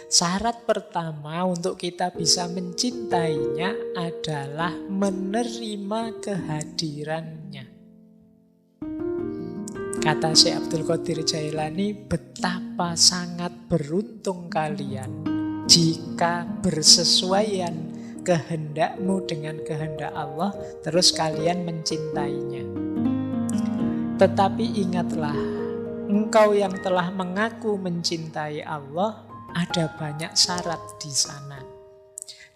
Syarat pertama untuk kita bisa mencintainya adalah menerima kehadirannya. Kata Syekh Abdul Qadir Jailani, betapa sangat beruntung kalian jika bersesuaian kehendakmu dengan kehendak Allah, terus kalian mencintainya. Tetapi ingatlah, engkau yang telah mengaku mencintai Allah, ada banyak syarat di sana.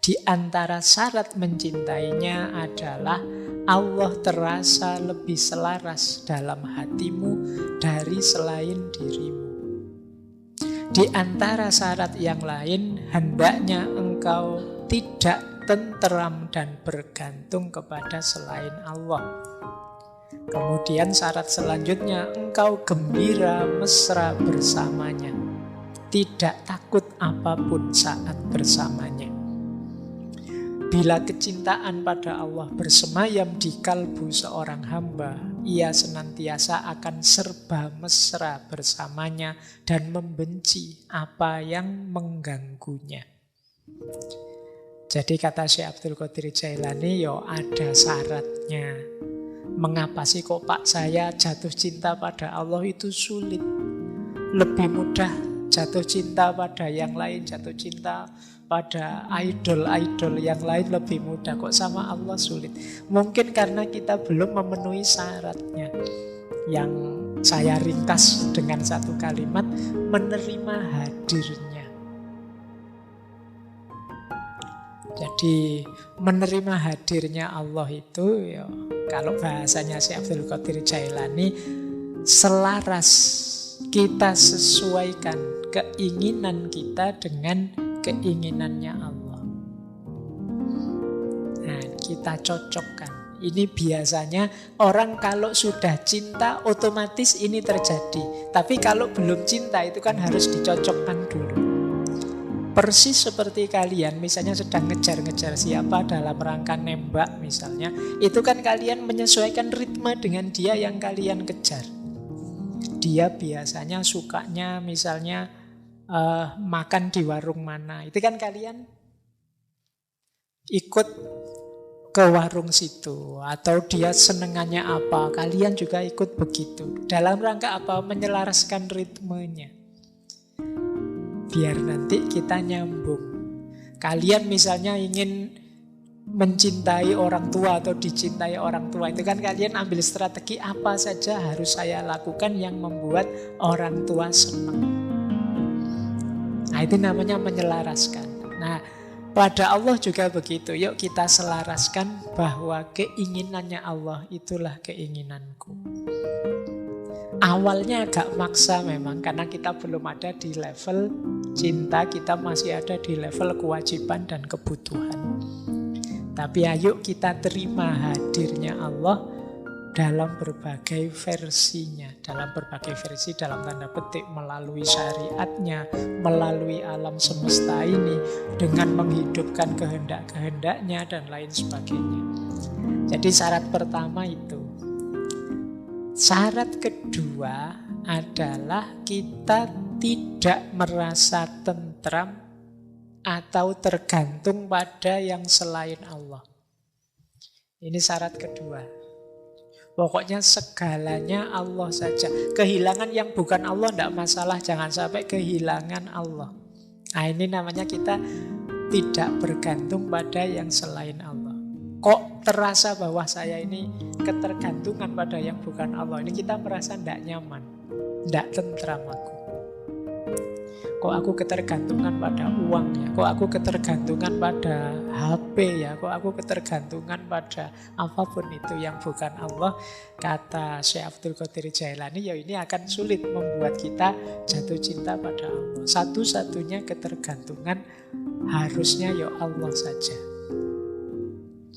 Di antara syarat mencintainya adalah Allah terasa lebih selaras dalam hatimu dari selain dirimu. Di antara syarat yang lain, hendaknya engkau tidak tenteram dan bergantung kepada selain Allah. Kemudian syarat selanjutnya, engkau gembira mesra bersamanya, tidak takut apapun saat bersamanya. Bila kecintaan pada Allah bersemayam di kalbu seorang hamba, ia senantiasa akan serba mesra bersamanya dan membenci apa yang mengganggunya. Jadi kata Syekh Abdul Qadir Jailani, ada syaratnya. Mengapa sih kok Pak saya jatuh cinta pada Allah itu sulit? Lebih mudah jatuh cinta pada yang lain, jatuh cinta pada idol-idol yang lain lebih mudah, kok sama Allah sulit. Mungkin karena kita belum memenuhi syaratnya. Yang saya ringkas dengan satu kalimat, menerima hadirnya. Jadi menerima hadirnya Allah itu kalau bahasanya Syekh Abdul Qadir Jailani, selaras, kita sesuaikan keinginan kita dengan keinginannya Allah. Nah, kita cocokkan. Ini biasanya orang kalau sudah cinta otomatis ini terjadi. Tapi kalau belum cinta itu kan harus dicocokkan dulu. Persis seperti kalian misalnya sedang ngejar-ngejar siapa dalam rangka nembak misalnya, itu kan kalian menyesuaikan ritme dengan dia yang kalian kejar. Dia biasanya sukanya misalnya makan di warung mana, itu kan kalian ikut ke warung situ. Atau dia senengannya apa, kalian juga ikut begitu. Dalam rangka apa? Menyelaraskan ritmenya, biar nanti kita nyambung. Kalian misalnya ingin mencintai orang tua atau dicintai orang tua, itu kan kalian ambil strategi apa saja harus saya lakukan yang membuat orang tua senang. Nah, itu namanya menyelaraskan. Nah, pada Allah juga begitu. Yuk kita selaraskan bahwa keinginannya Allah itulah keinginanku. Awalnya agak maksa memang, karena kita belum ada di level cinta, kita masih ada di level kewajiban dan kebutuhan. Tapi ayo kita terima hadirnya Allah dalam berbagai versinya. Dalam berbagai versi dalam tanda petik, melalui syariatnya, melalui alam semesta ini, dengan menghidupkan kehendak-kehendaknya dan lain sebagainya. Jadi syarat pertama itu. Syarat kedua adalah kita tidak merasa tentram atau tergantung pada yang selain Allah. Ini syarat kedua. Pokoknya segalanya Allah saja. Kehilangan yang bukan Allah tidak masalah, jangan sampai kehilangan Allah. Nah, ini namanya kita tidak bergantung pada yang selain Allah. Kok terasa bahwa saya ini ketergantungan pada yang bukan Allah? Ini kita merasa tidak nyaman, tidak tentram aku. Kok aku ketergantungan pada uang ya? Kok aku ketergantungan pada HP ya? Kok aku ketergantungan pada apapun itu yang bukan Allah? Kata Syekh Abdul Qadir Jailani, ini akan sulit membuat kita jatuh cinta pada Allah. Satu-satunya ketergantungan harusnya Allah saja.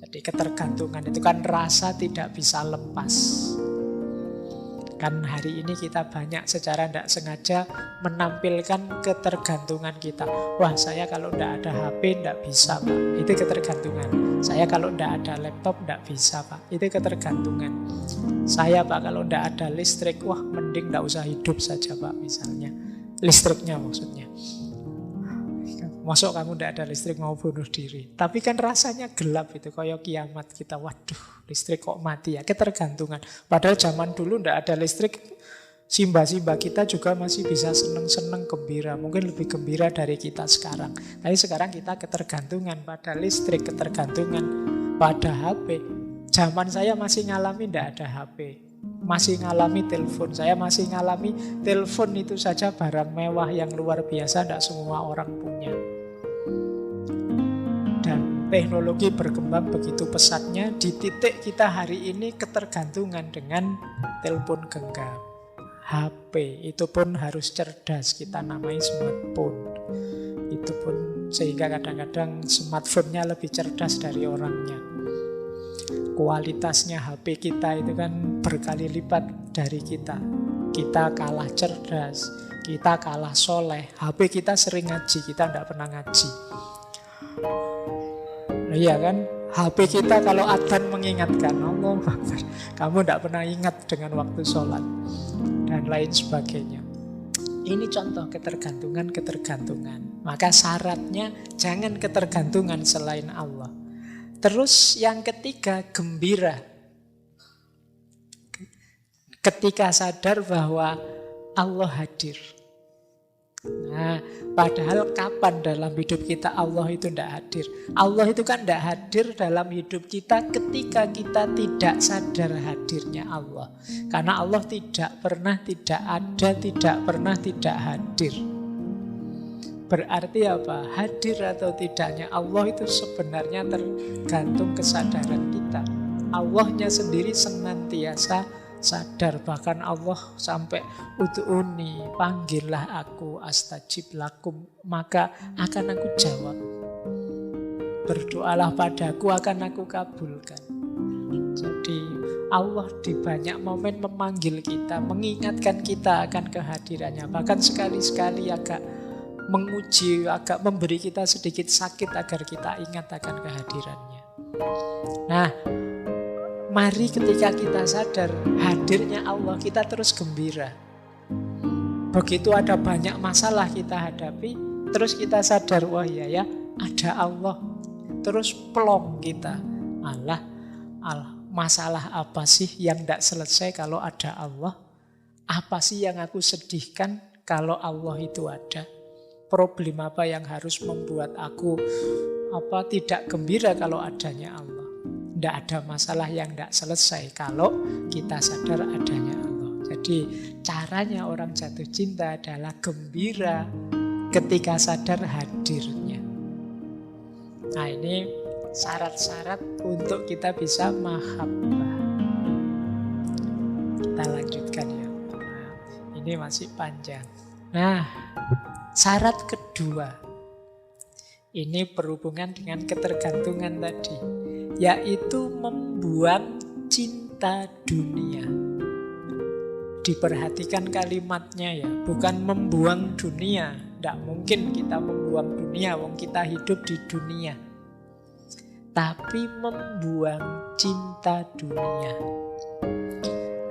Jadi ketergantungan itu kan rasa tidak bisa lepas. Kan hari ini kita banyak secara tidak sengaja menampilkan ketergantungan kita. Wah, saya kalau tidak ada HP tidak bisa, Pak. Itu ketergantungan. Saya kalau tidak ada laptop tidak bisa, Pak. Itu ketergantungan. Saya, Pak, kalau tidak ada listrik, wah mending tidak usah hidup saja, Pak, misalnya. Listriknya maksudnya. Mosok kamu tidak ada listrik mau bunuh diri. Tapi kan rasanya gelap itu, kayak kiamat kita. Waduh, listrik kok mati ya, ketergantungan. Padahal zaman dulu tidak ada listrik, simba-simba kita juga masih bisa seneng-seneng gembira. Mungkin lebih gembira dari kita sekarang. Tapi sekarang kita ketergantungan pada listrik, ketergantungan pada HP. Zaman saya masih ngalami tidak ada HP. Masih ngalami telepon. Saya masih ngalami telepon itu saja barang mewah yang luar biasa, tidak semua orang punya. Dan teknologi berkembang begitu pesatnya, di titik kita hari ini ketergantungan dengan telepon genggam. HP itu pun harus cerdas, kita namai smartphone. Itu pun sehingga kadang-kadang smartphone-nya lebih cerdas dari orangnya. Kualitasnya HP kita itu kan berkali lipat dari kita. Kita kalah cerdas, kita kalah soleh. HP kita sering ngaji, kita tidak pernah ngaji. Iya kan? HP kita kalau adzan mengingatkan, Allah Akbar, kamu tidak pernah ingat dengan waktu sholat dan lain sebagainya. Ini contoh ketergantungan. Maka syaratnya jangan ketergantungan selain Allah. Terus yang ketiga, gembira. Ketika sadar bahwa Allah hadir. Nah, padahal kapan dalam hidup kita Allah itu tidak hadir? Allah itu kan tidak hadir dalam hidup kita ketika kita tidak sadar hadirnya Allah. Karena Allah tidak pernah tidak ada, tidak pernah tidak hadir. Berarti apa? Hadir atau tidaknya Allah itu sebenarnya tergantung kesadaran kita. Allahnya sendiri senantiasa sadar. Bahkan Allah sampai ud'uni, panggillah aku, astajib lakum, maka akan aku jawab. Berdoalah padaku, akan aku kabulkan. Jadi Allah di banyak momen memanggil kita, mengingatkan kita akan kehadirannya. Bahkan sekali-sekali agak menguji, agak memberi kita sedikit sakit agar kita ingat akan kehadirannya. Nah, mari ketika kita sadar hadirnya Allah, kita terus gembira. Begitu ada banyak masalah kita hadapi, terus kita sadar, wah ya, ada Allah. Terus plong kita, Allah, masalah apa sih yang tidak selesai kalau ada Allah? Apa sih yang aku sedihkan kalau Allah itu ada? Problem apa yang harus membuat aku tidak gembira kalau adanya Allah? Tidak ada masalah yang tidak selesai kalau kita sadar adanya Allah. Jadi caranya orang jatuh cinta adalah gembira ketika sadar hadirnya. Nah, ini syarat-syarat untuk kita bisa mahabbah. Kita lanjutkan ya. Nah, ini masih panjang. Nah, syarat kedua, ini berhubungan dengan ketergantungan tadi, yaitu membuang cinta dunia. Diperhatikan kalimatnya ya, bukan membuang dunia. Tidak mungkin kita membuang dunia, wong kita hidup di dunia. Tapi membuang cinta dunia.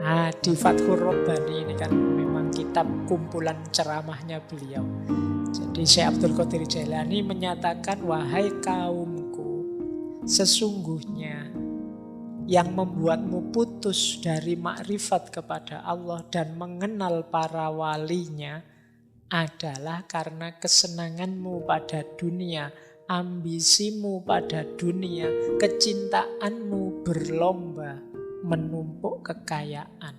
Nah, di Fathur Rabbani ini kan memang kitab kumpulan ceramahnya beliau. Jadi Syekh Abdul Qadir Jailani menyatakan, wahai kaumku, sesungguhnya yang membuatmu putus dari makrifat kepada Allah dan mengenal para walinya adalah karena kesenanganmu pada dunia, ambisimu pada dunia, kecintaanmu berlomba menumpuk kekayaan.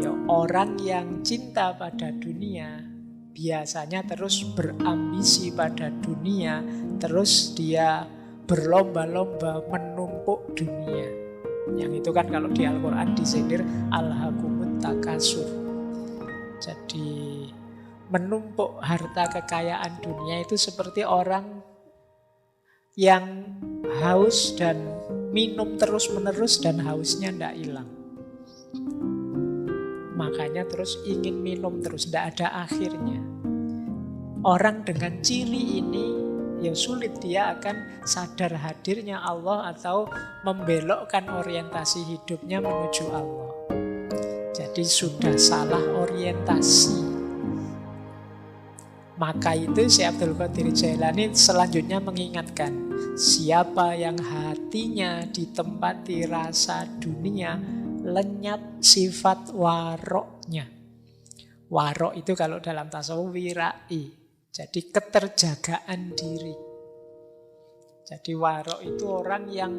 Ya, orang yang cinta pada dunia biasanya terus berambisi pada dunia, terus dia berlomba-lomba menumpuk dunia. Yang itu kan kalau di Al-Quran disindir alhaqumut takasur. Jadi menumpuk harta kekayaan dunia itu seperti orang yang haus dan minum terus-menerus dan hausnya tidak hilang. Makanya terus ingin minum terus, tidak ada akhirnya. Orang dengan ciri ini ya sulit dia akan sadar hadirnya Allah atau membelokkan orientasi hidupnya menuju Allah. Jadi sudah salah orientasi. Maka itu Syekh Abdul Qadir Jailani selanjutnya mengingatkan, siapa yang hatinya ditempati rasa dunia, lenyap sifat waroknya. Warok itu kalau dalam tasawuf wirai, jadi keterjagaan diri. Jadi warok itu orang yang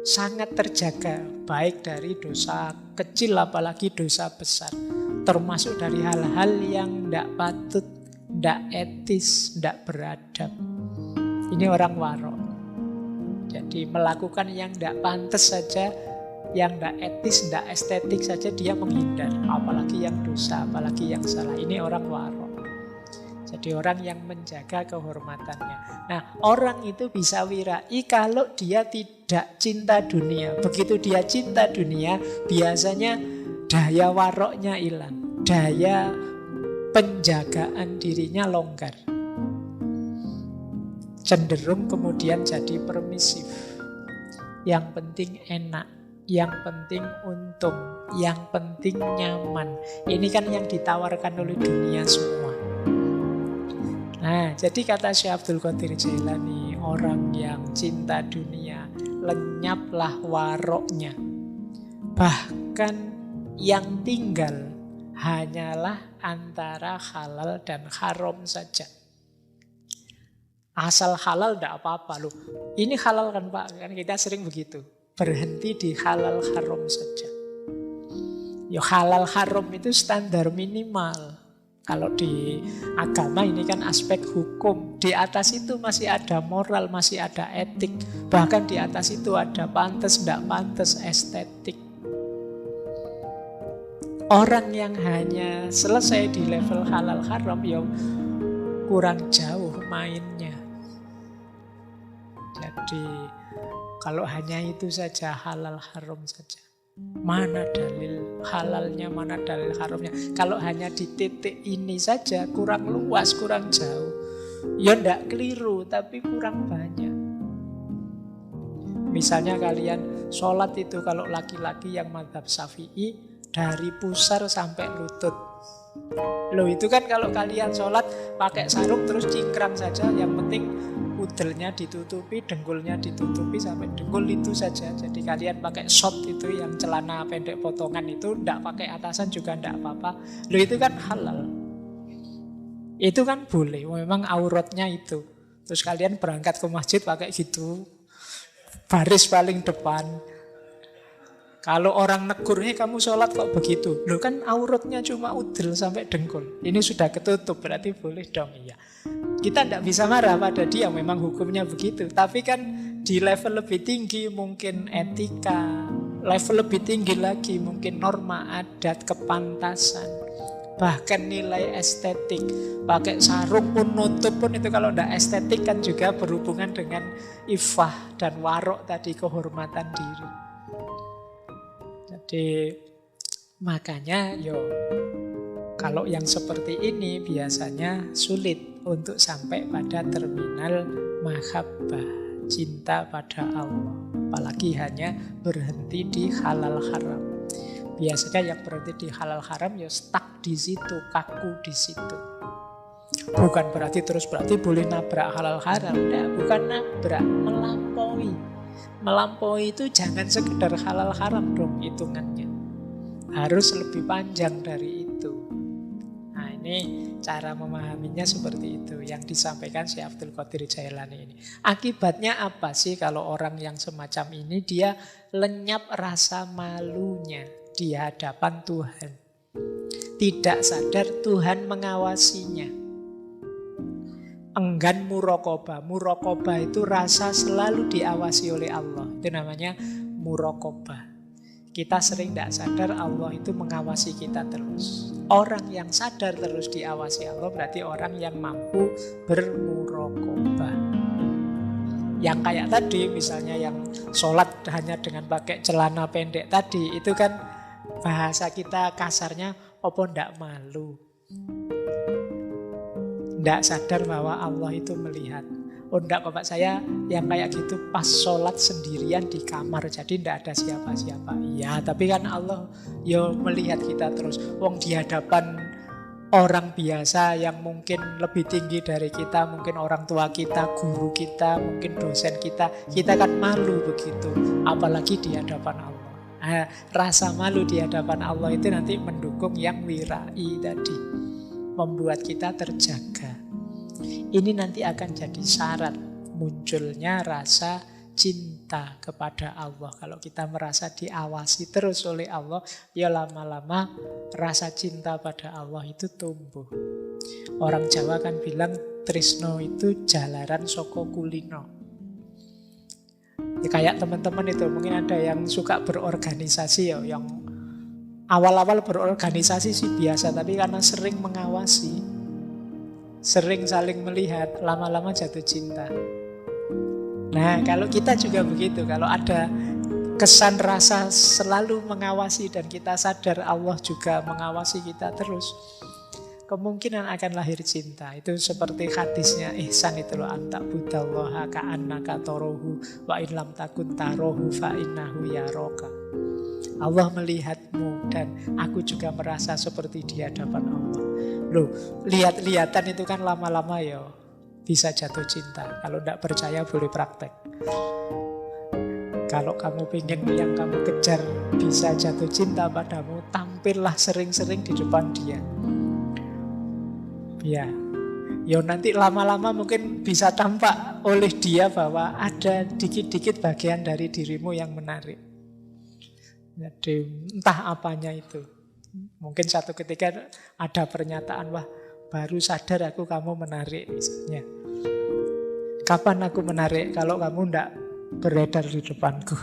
sangat terjaga, baik dari dosa kecil apalagi dosa besar, termasuk dari hal-hal yang tidak patut, tidak etis, tidak beradab. Ini orang warok. Jadi melakukan yang tidak pantas saja, yang tidak etis, tidak estetik saja dia menghindar. Apalagi yang dosa, apalagi yang salah. Ini orang warok. Jadi orang yang menjaga kehormatannya. Nah, orang itu bisa wirai kalau dia tidak cinta dunia. Begitu dia cinta dunia, biasanya daya waroknya hilang. Daya penjagaan dirinya longgar. Cenderung kemudian jadi permisif. Yang penting enak, yang penting untung, yang penting nyaman. Ini kan yang ditawarkan oleh dunia semua. Nah, jadi kata Syekh Abdul Qadir Jailani, orang yang cinta dunia, lenyaplah waroknya. Bahkan yang tinggal hanyalah antara halal dan haram saja. Asal halal tidak apa-apa loh. Ini halal kan Pak, kan kita sering begitu. Berhenti di halal haram saja. Ya halal haram itu standar minimal. Kalau di agama ini kan aspek hukum. Di atas itu masih ada moral, masih ada etik. Bahkan di atas itu ada pantas, tidak pantas, estetik. Orang yang hanya selesai di level halal haram, ya kurang jauh mainnya. Jadi kalau hanya itu saja, halal haram saja, mana dalil halalnya, mana dalil haramnya. Kalau hanya di titik ini saja, kurang luas, kurang jauh. Ya ndak keliru, tapi kurang banyak. Misalnya kalian sholat itu, kalau laki-laki yang mazhab Syafi'i, dari pusar sampai lutut. Loh itu kan kalau kalian sholat pakai sarung terus cingkrang saja, yang penting udelnya ditutupi, dengkulnya ditutupi sampai dengkul itu saja. Jadi kalian pakai short itu yang celana pendek potongan itu, tidak pakai atasan juga tidak apa-apa. Loh itu kan halal. Itu kan boleh, memang auratnya itu. Terus kalian berangkat ke masjid pakai gitu, baris paling depan. Kalau orang negur, kamu sholat kok begitu? Loh kan auratnya cuma udel sampai dengkul. Ini sudah ketutup, berarti boleh dong. Iya. Kita tidak bisa marah pada dia, memang hukumnya begitu. Tapi kan di level lebih tinggi mungkin etika, level lebih tinggi lagi mungkin norma adat, kepantasan, bahkan nilai estetik. Pakai sarung pun, nutup pun, itu kalau tidak estetik kan juga berhubungan dengan ifah dan warok tadi, kehormatan diri. Jadi makanya kalau yang seperti ini biasanya sulit untuk sampai pada terminal mahabbah, cinta pada Allah. Apalagi hanya berhenti di halal haram. Biasanya yang berhenti di halal haram stuck di situ, kaku di situ. Bukan berarti boleh nabrak halal haram. Nah, bukan nabrak, melampaui. Melampaui itu jangan sekedar halal haram dong hitungannya. Harus lebih panjang dari itu. Nah ini cara memahaminya seperti itu yang disampaikan Syekh Abdul Qadir Jailani ini. Akibatnya apa sih kalau orang yang semacam ini dia lenyap rasa malunya di hadapan Tuhan. Tidak sadar Tuhan mengawasinya. Enggan muraqabah. Muraqabah itu rasa selalu diawasi oleh Allah. Itu namanya muraqabah. Kita sering tidak sadar Allah itu mengawasi kita terus. Orang yang sadar terus diawasi Allah berarti orang yang mampu bermuraqabah. Yang kayak tadi misalnya yang sholat hanya dengan pakai celana pendek tadi, itu kan bahasa kita kasarnya opo ndak malu. Ndak sadar bahwa Allah itu melihat. Oh enggak Bapak, saya yang kayak gitu pas sholat sendirian di kamar, jadi enggak ada siapa-siapa. Iya, tapi kan Allah melihat kita terus. Wong di hadapan orang biasa yang mungkin lebih tinggi dari kita, mungkin orang tua kita, guru kita, mungkin dosen kita kan malu begitu, apalagi di hadapan Allah. Nah, rasa malu di hadapan Allah itu nanti mendukung yang wirai tadi, membuat kita terjaga. Ini nanti akan jadi syarat munculnya rasa cinta kepada Allah. Kalau kita merasa diawasi terus oleh Allah, ya lama-lama rasa cinta pada Allah itu tumbuh. Orang Jawa kan bilang tresno itu jalaran saka kulino. Ya, kayak teman-teman itu mungkin ada yang suka berorganisasi ya, yang awal-awal berorganisasi sih biasa, tapi karena sering mengawasi, sering saling melihat, lama-lama jatuh cinta. Nah, kalau kita juga begitu, kalau ada kesan rasa selalu mengawasi dan kita sadar Allah juga mengawasi kita terus, kemungkinan akan lahir cinta. Itu seperti hadisnya ihsan itu loh, anta budallaha ka'annaka tarahu wa in lam takun tarahu fa innahu yaraka. Allah melihatmu dan aku juga merasa seperti di hadapan Allah. Loh, lihat-lihatan itu kan lama-lama ya bisa jatuh cinta. Kalau tidak percaya boleh praktek. Kalau kamu ingin yang kamu kejar bisa jatuh cinta padamu, tampillah sering-sering di depan dia. Ya, nanti lama-lama mungkin bisa tampak oleh dia bahwa ada dikit-dikit bagian dari dirimu yang menarik. Jadi entah apanya itu. Mungkin satu ketika ada pernyataan, wah baru sadar aku kamu menarik misalnya. Kapan aku menarik? Kalau kamu tidak beredar di depanku.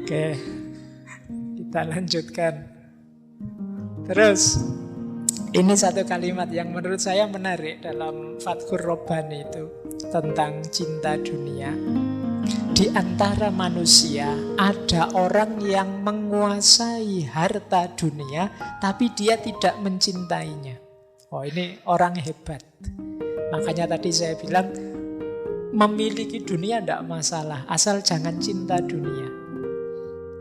Oke, kita lanjutkan. Terus, ini satu kalimat yang menurut saya menarik dalam Fathur Rabbani itu tentang cinta dunia. Di antara manusia ada orang yang menguasai harta dunia tapi dia tidak mencintainya. Oh, ini orang hebat. Makanya tadi saya bilang memiliki dunia tidak masalah, asal jangan cinta dunia.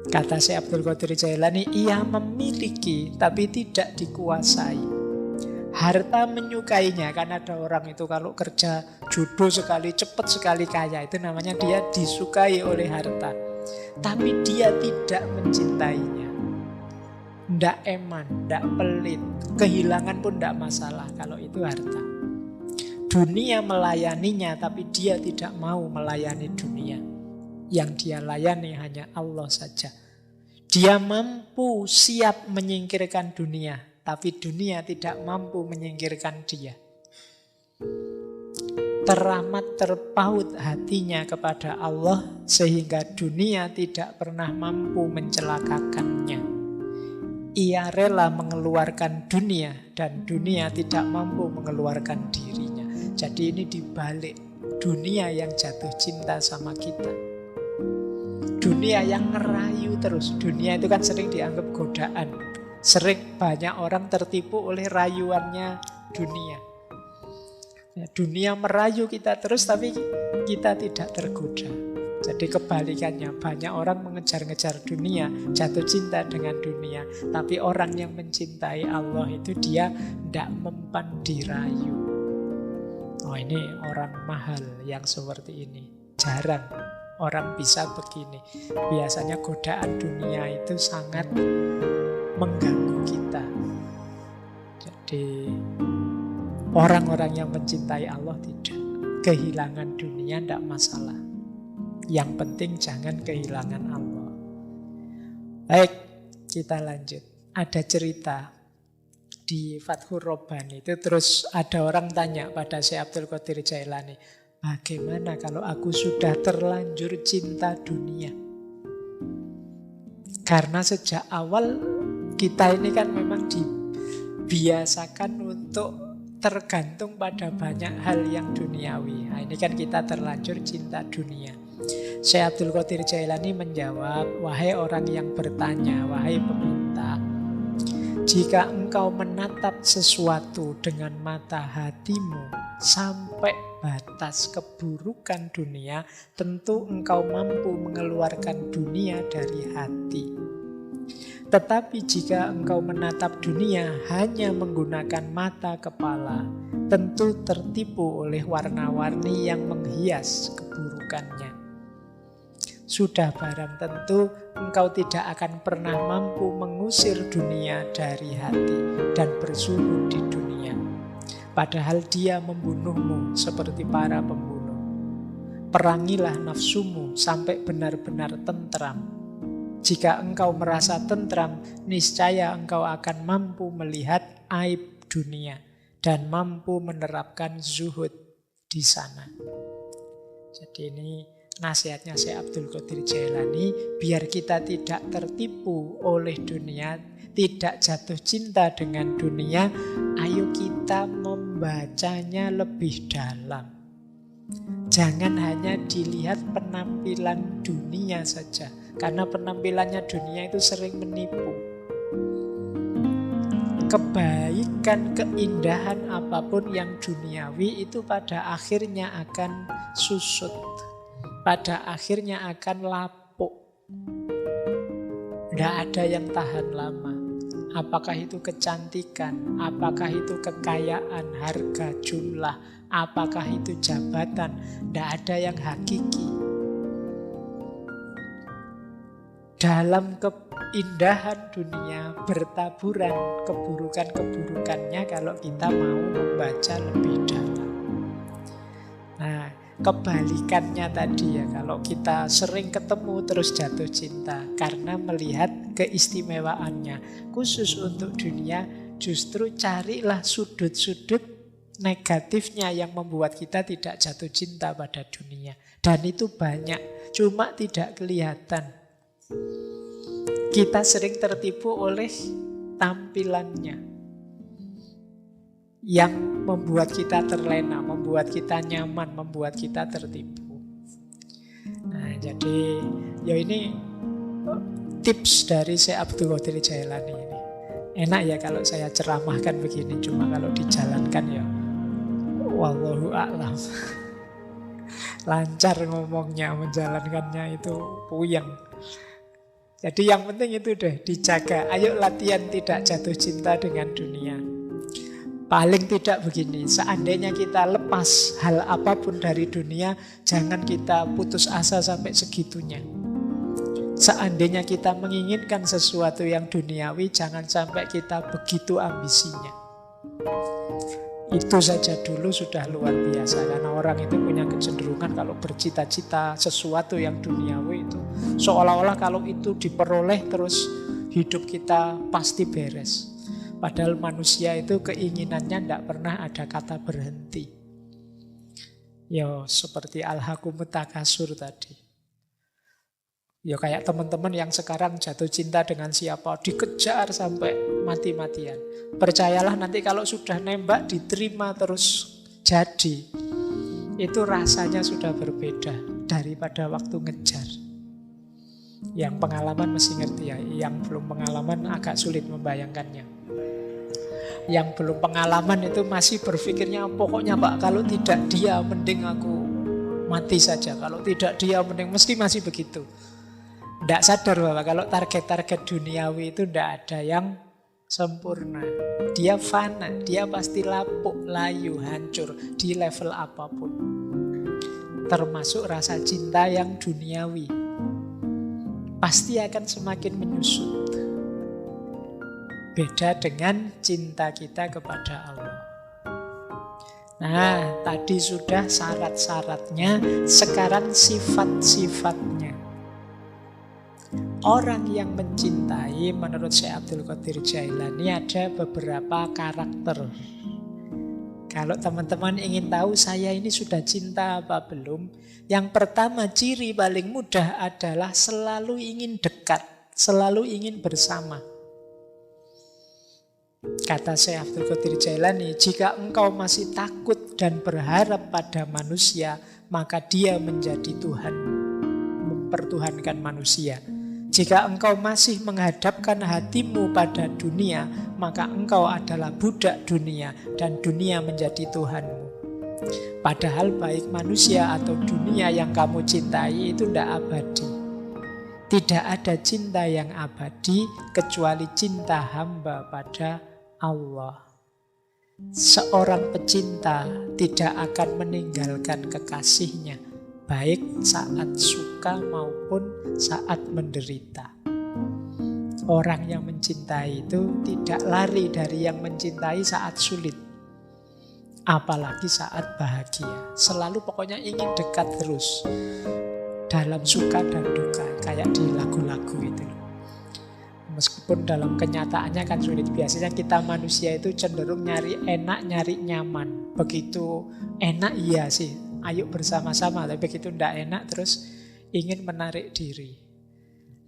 Kata Syekh Abdul Qadir Jailani, ia memiliki tapi tidak dikuasai. Harta menyukainya, kan ada orang itu kalau kerja jodoh sekali, cepat sekali kaya, itu namanya dia disukai oleh harta. Tapi dia tidak mencintainya. Tidak eman, tidak pelit, kehilangan pun tidak masalah kalau itu harta. Dunia melayaninya tapi dia tidak mau melayani dunia. Yang dia layani hanya Allah saja. Dia mampu siap menyingkirkan dunia, tapi dunia tidak mampu menyingkirkan dia. Teramat terpaut hatinya kepada Allah sehingga dunia tidak pernah mampu mencelakakannya. Ia rela mengeluarkan dunia dan dunia tidak mampu mengeluarkan dirinya. Jadi ini dibalik, dunia yang jatuh cinta sama kita. Dunia yang ngerayu terus. Dunia itu kan sering dianggap godaan. Sering banyak orang tertipu oleh rayuannya dunia. Ya, dunia merayu kita terus tapi kita tidak tergoda. Jadi kebalikannya, banyak orang mengejar-ngejar dunia, jatuh cinta dengan dunia. Tapi orang yang mencintai Allah itu dia tidak mempan dirayu. Oh, ini orang mahal yang seperti ini. Jarang orang bisa begini. Biasanya godaan dunia itu sangat mengganggu kita. Jadi orang-orang yang mencintai Allah tidak. Kehilangan dunia tidak masalah. Yang penting jangan kehilangan Allah. Baik, kita lanjut. Ada cerita di Fathur Rabbani itu, terus ada orang tanya pada Syekh Abdul Qadir Jailani, bagaimana kalau aku sudah terlanjur cinta dunia? Karena sejak awal kita ini kan memang dibiasakan untuk tergantung pada banyak hal yang duniawi. Nah, ini kan kita terlanjur cinta dunia. Syekh Abdul Qadir Jailani menjawab, wahai orang yang bertanya, wahai peminta, jika engkau menatap sesuatu dengan mata hatimu sampai batas keburukan dunia, tentu engkau mampu mengeluarkan dunia dari hati. Tetapi jika engkau menatap dunia hanya menggunakan mata kepala, tentu tertipu oleh warna-warni yang menghias keburukannya. Sudah barang tentu engkau tidak akan pernah mampu mengusir dunia dari hati dan berzuhud di dunia. Padahal dia membunuhmu seperti para pembunuh. Perangilah nafsumu sampai benar-benar tentram. Jika engkau merasa tentram, niscaya engkau akan mampu melihat aib dunia dan mampu menerapkan zuhud di sana. Jadi ini nasihatnya Syekh Abdul Qadir Jailani, biar kita tidak tertipu oleh dunia, tidak jatuh cinta dengan dunia, ayo kita membacanya lebih dalam. Jangan hanya dilihat penampilan dunia saja, karena penampilannya dunia itu sering menipu. Kebaikan, keindahan apapun yang duniawi itu pada akhirnya akan susut, pada akhirnya akan lapuk. Tidak ada yang tahan lama. Apakah itu kecantikan, apakah itu kekayaan, harga, jumlah, apakah itu jabatan, tidak ada yang hakiki. Dalam keindahan dunia bertaburan keburukan-keburukannya kalau kita mau membaca lebih dalam. Nah, kebalikannya tadi ya, kalau kita sering ketemu terus jatuh cinta karena melihat keistimewaannya. Khusus untuk dunia, justru carilah sudut-sudut negatifnya yang membuat kita tidak jatuh cinta pada dunia. Dan itu banyak, cuma tidak kelihatan. Kita sering tertipu oleh tampilannya yang membuat kita terlena, membuat kita nyaman, membuat kita tertipu. Nah, jadi ya ini tips dari Syekh Abdul Qadir Jailani ini. Enak ya kalau saya ceramahkan begini, cuma kalau dijalankan ya wallahu a'lam. Lancar ngomongnya, menjalankannya itu puyeng. Jadi yang penting itu deh, dijaga. Ayo latihan tidak jatuh cinta dengan dunia. Paling tidak begini, seandainya kita lepas hal apapun dari dunia, jangan kita putus asa sampai segitunya. Seandainya kita menginginkan sesuatu yang duniawi, jangan sampai kita begitu ambisinya. Itu saja dulu sudah luar biasa. Karena orang itu punya kecenderungan kalau bercita-cita sesuatu yang duniawi itu seolah-olah kalau itu diperoleh terus hidup kita pasti beres. Padahal manusia itu keinginannya tidak pernah ada kata berhenti. Ya seperti al-hakumut takasur tadi. Ya kayak teman-teman yang sekarang jatuh cinta dengan siapa, dikejar sampai mati-matian. Percayalah nanti kalau sudah nembak diterima terus jadi, itu rasanya sudah berbeda daripada waktu ngejar. Yang pengalaman mesti ngerti ya, yang belum pengalaman agak sulit membayangkannya. Yang belum pengalaman itu masih berpikirnya pokoknya Pak, kalau tidak dia mending aku mati saja, kalau tidak dia mending, mesti masih begitu. Tidak sadar bahwa kalau target-target duniawi itu tidak ada yang sempurna. Dia fana, dia pasti lapuk, layu, hancur di level apapun. Termasuk rasa cinta yang duniawi. Pasti akan semakin menyusut. Beda dengan cinta kita kepada Allah. Nah, tadi sudah syarat-syaratnya, sekarang sifat-sifatnya. Orang yang mencintai menurut Syekh Abdul Qadir Jailani ada beberapa karakter. Kalau teman-teman ingin tahu saya ini sudah cinta apa belum, yang pertama ciri paling mudah adalah selalu ingin dekat, selalu ingin bersama. Kata Syekh Abdul Qadir Jailani, jika engkau masih takut dan berharap pada manusia, maka dia menjadi Tuhan, mempertuhankan manusia. Jika engkau masih menghadapkan hatimu pada dunia, maka engkau adalah budak dunia dan dunia menjadi Tuhanmu. Padahal baik manusia atau dunia yang kamu cintai itu tidak abadi. Tidak ada cinta yang abadi kecuali cinta hamba pada Allah. Seorang pecinta tidak akan meninggalkan kekasihnya, baik saat suka maupun saat menderita. Orang yang mencintai itu tidak lari dari yang mencintai saat sulit, apalagi saat bahagia. Selalu pokoknya ingin dekat terus, dalam suka dan duka, kayak di lagu-lagu itu. Meskipun dalam kenyataannya kan sulit. Biasanya kita manusia itu cenderung nyari enak, nyari nyaman. Begitu enak iya sih, ayo bersama-sama. Tapi begitu ndak enak terus ingin menarik diri.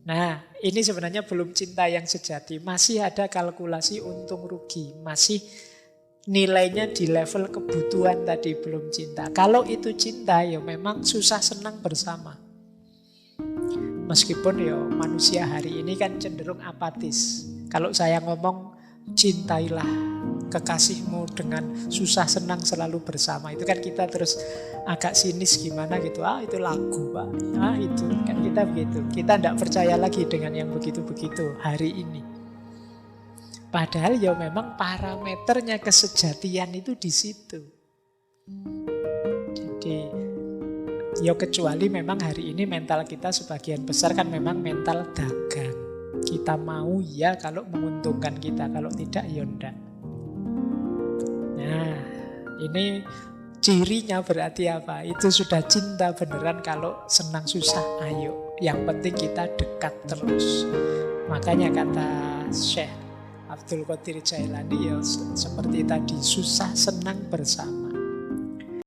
Nah, ini sebenarnya belum cinta yang sejati. Masih ada kalkulasi untung rugi. Masih nilainya di level kebutuhan tadi, belum cinta. Kalau itu cinta ya memang susah senang bersama. Meskipun ya manusia hari ini kan cenderung apatis. Kalau saya ngomong cintailah kekasihmu dengan susah senang selalu bersama, itu kan kita terus agak sinis gimana gitu. Itu lagu Pak, itu kan kita begitu. Kita tidak percaya lagi dengan yang begitu-begitu hari ini. Padahal ya memang parameternya kesejatian itu di situ. Jadi ya kecuali memang hari ini mental kita sebagian besar kan memang mental dagang. Kita mau ya kalau menguntungkan kita, kalau tidak ya enggak. Nah, ini cirinya berarti apa? Itu sudah cinta beneran kalau senang susah ayo. Yang penting kita dekat terus. Makanya kata Syekh Abdul Qadir Jailani ya seperti tadi, susah senang bersama.